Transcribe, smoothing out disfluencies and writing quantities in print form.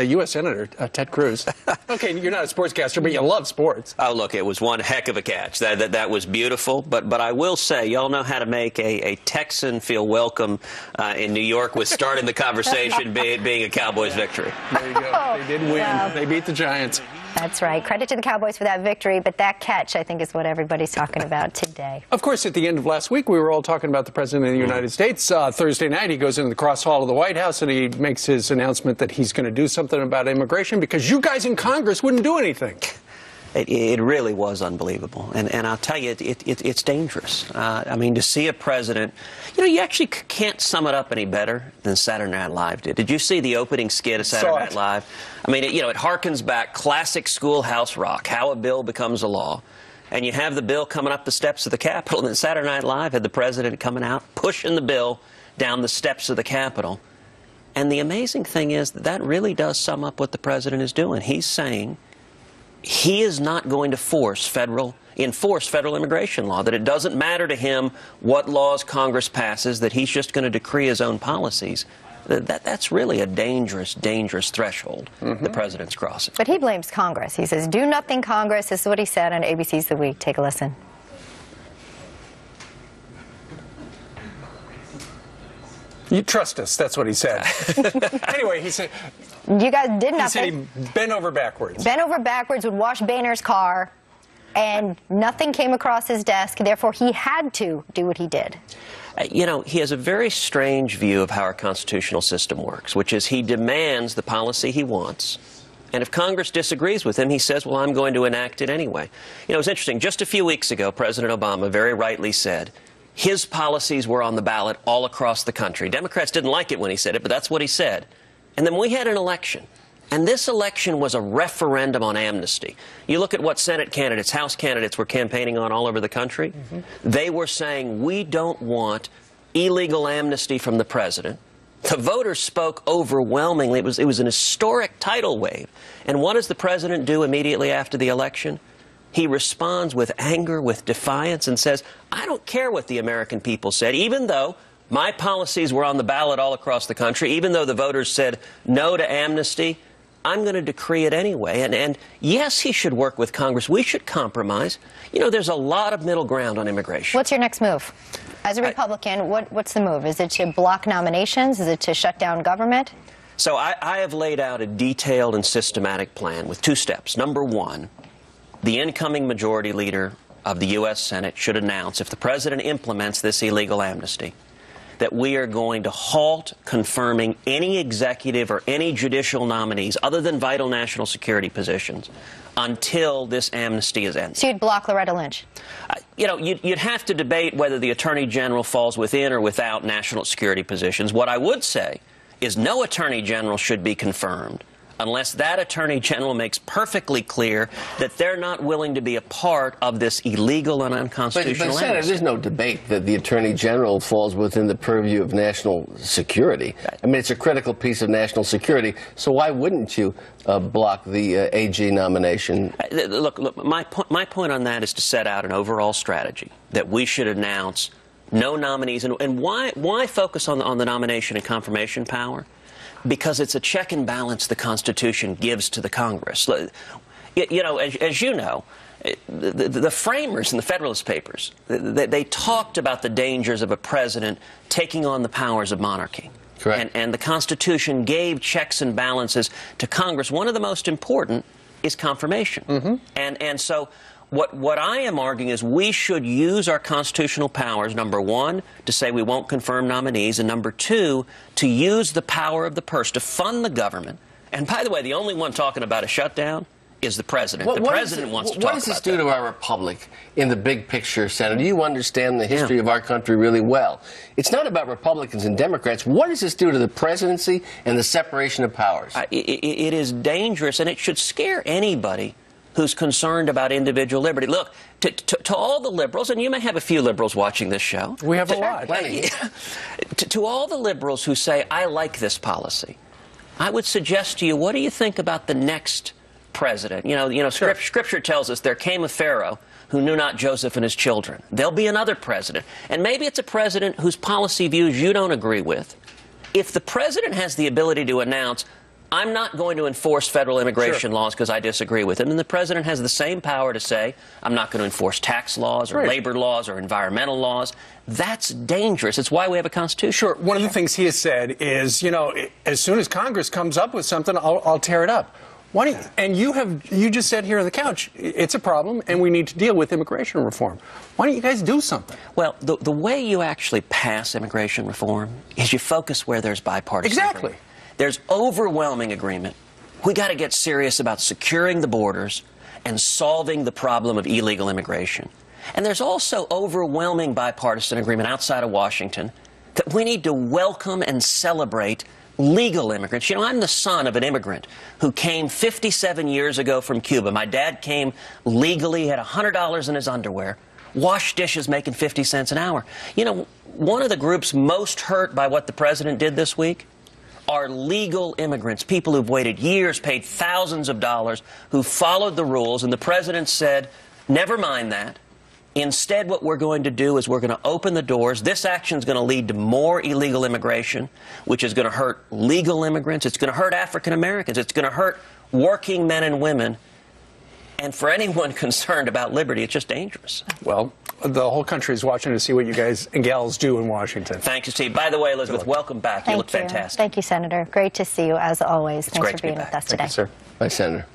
U.S. Senator Ted Cruz. Okay, you're not a sportscaster, but you love sports. Oh, look, it was one heck of a catch. That was beautiful. But I will say, y'all know how to make a Texan feel welcome in New York with starting the conversation being a Cowboys victory. There you go. They did win. Wow. They beat the Giants. That's right. Credit to the Cowboys for that victory, but that catch, I think, is what everybody's talking about today. Of course, at the end of last week, we were all talking about the President of the United States. Thursday night, he goes into the cross hall of the White House, and he makes his announcement that he's going to do something about immigration because you guys in Congress wouldn't do anything. It really was unbelievable. And I'll tell you, it's dangerous. I mean, to see a president, you actually can't sum it up any better than Saturday Night Live did. Did you see the opening skit of Saturday Night Live? I mean, it harkens back classic schoolhouse rock, how a bill becomes a law. And you have the bill coming up the steps of the Capitol, and then Saturday Night Live had the president coming out, pushing the bill down the steps of the Capitol. And the amazing thing is that really does sum up what the president is doing. He's saying he is not going to enforce federal immigration law, that it doesn't matter to him what laws Congress passes, that he's just going to decree his own policies. That's really a dangerous, dangerous threshold the president's crossing. But he blames Congress. He says, do nothing, Congress. This is what he said on ABC's The Week. Take a listen. You trust us, that's what he said. Anyway, he said... You guys did nothing. He said he bent over backwards. Bent over backwards, would wash Boehner's car, and nothing came across his desk. Therefore, he had to do what he did. He has a very strange view of how our constitutional system works, which is he demands the policy he wants. And if Congress disagrees with him, he says, well, I'm going to enact it anyway. It's interesting. Just a few weeks ago, President Obama very rightly said his policies were on the ballot all across the country. Democrats didn't like it when he said it, but that's what he said. And then we had an election. And this election was a referendum on amnesty. You look at what Senate candidates, House candidates were campaigning on all over the country. They were saying, we don't want illegal amnesty from the president. The voters spoke overwhelmingly. It was an historic tidal wave. And what does the president do immediately after the election? He responds with anger, with defiance, and says, I don't care what the American people said, even though my policies were on the ballot all across the country, even though the voters said no to amnesty. I'm going to decree it anyway. And yes, he should work with Congress. We should compromise. There's a lot of middle ground on immigration. What's your next move? As a Republican, what's the move? Is it to block nominations? Is it to shut down government? So I have laid out a detailed and systematic plan with 2 steps. Number 1, the incoming majority leader of the U.S. Senate should announce, if the president implements this illegal amnesty, that we are going to halt confirming any executive or any judicial nominees other than vital national security positions until this amnesty is ended. So you'd block Loretta Lynch? You'd have to debate whether the Attorney General falls within or without national security positions. What I would say is no Attorney General should be confirmed unless that Attorney General makes perfectly clear that they're not willing to be a part of this illegal and unconstitutional But Senator, there's no debate that the Attorney General falls within the purview of national security. I mean, it's a critical piece of national security, so why wouldn't you block the AG nomination? Look, my point on that is to set out an overall strategy that we should announce no nominees. And why focus on the nomination and confirmation power? Because it's a check and balance the Constitution gives to the Congress. As you know, the framers in the Federalist Papers, they talked about the dangers of a president taking on the powers of monarchy. Correct. And the Constitution gave checks and balances to Congress. One of the most important is confirmation. And so what I am arguing is we should use our constitutional powers, number 1, to say we won't confirm nominees, and number 2, to use the power of the purse to fund the government. And by the way, the only one talking about a shutdown is the president. The president wants to talk about that. What does this do to our republic in the big picture, Senator? You understand the history of our country really well. It's not about Republicans and Democrats. What does this do to the presidency and the separation of powers? It is dangerous, and it should scare anybody who's concerned about individual liberty. Look, to all the liberals, and you may have a few liberals watching this show. We have a lot. To all the liberals who say, I like this policy, I would suggest to you, what do you think about the next president? Scripture tells us there came a Pharaoh who knew not Joseph and his children. There'll be another president. And maybe it's a president whose policy views you don't agree with. If the president has the ability to announce, I'm not going to enforce federal immigration laws because I disagree with him. And the president has the same power to say, I'm not going to enforce tax laws or labor laws or environmental laws. That's dangerous. It's why we have a constitution. Sure. One of the things he has said is, you know, as soon as Congress comes up with something, I'll tear it up. Why don't you, and you just said here on the couch, it's a problem and we need to deal with immigration reform. Why don't you guys do something? Well, the way you actually pass immigration reform is you focus where there's bipartisan agreement. There's overwhelming agreement. We got to get serious about securing the borders and solving the problem of illegal immigration. And there's also overwhelming bipartisan agreement outside of Washington that we need to welcome and celebrate legal immigrants. You know, I'm the son of an immigrant who came 57 years ago from Cuba. My dad came legally, had $100 in his underwear, washed dishes making 50 cents an hour. You know, one of the groups most hurt by what the president did this week are legal immigrants, people who've waited years, paid thousands of dollars, who followed the rules, and the president said, never mind that. Instead, what we're going to do is we're going to open the doors. This action is going to lead to more illegal immigration, which is going to hurt legal immigrants. It's going to hurt African Americans. It's going to hurt working men and women. And for anyone concerned about liberty, it's just dangerous. Well, the whole country is watching to see what you guys and gals do in Washington. Thank you, Steve. By the way, Elizabeth, welcome back. You look fantastic. Thank you, Senator. Great to see you, as always. Thanks for being with us today. Thank you, sir. Bye, Senator.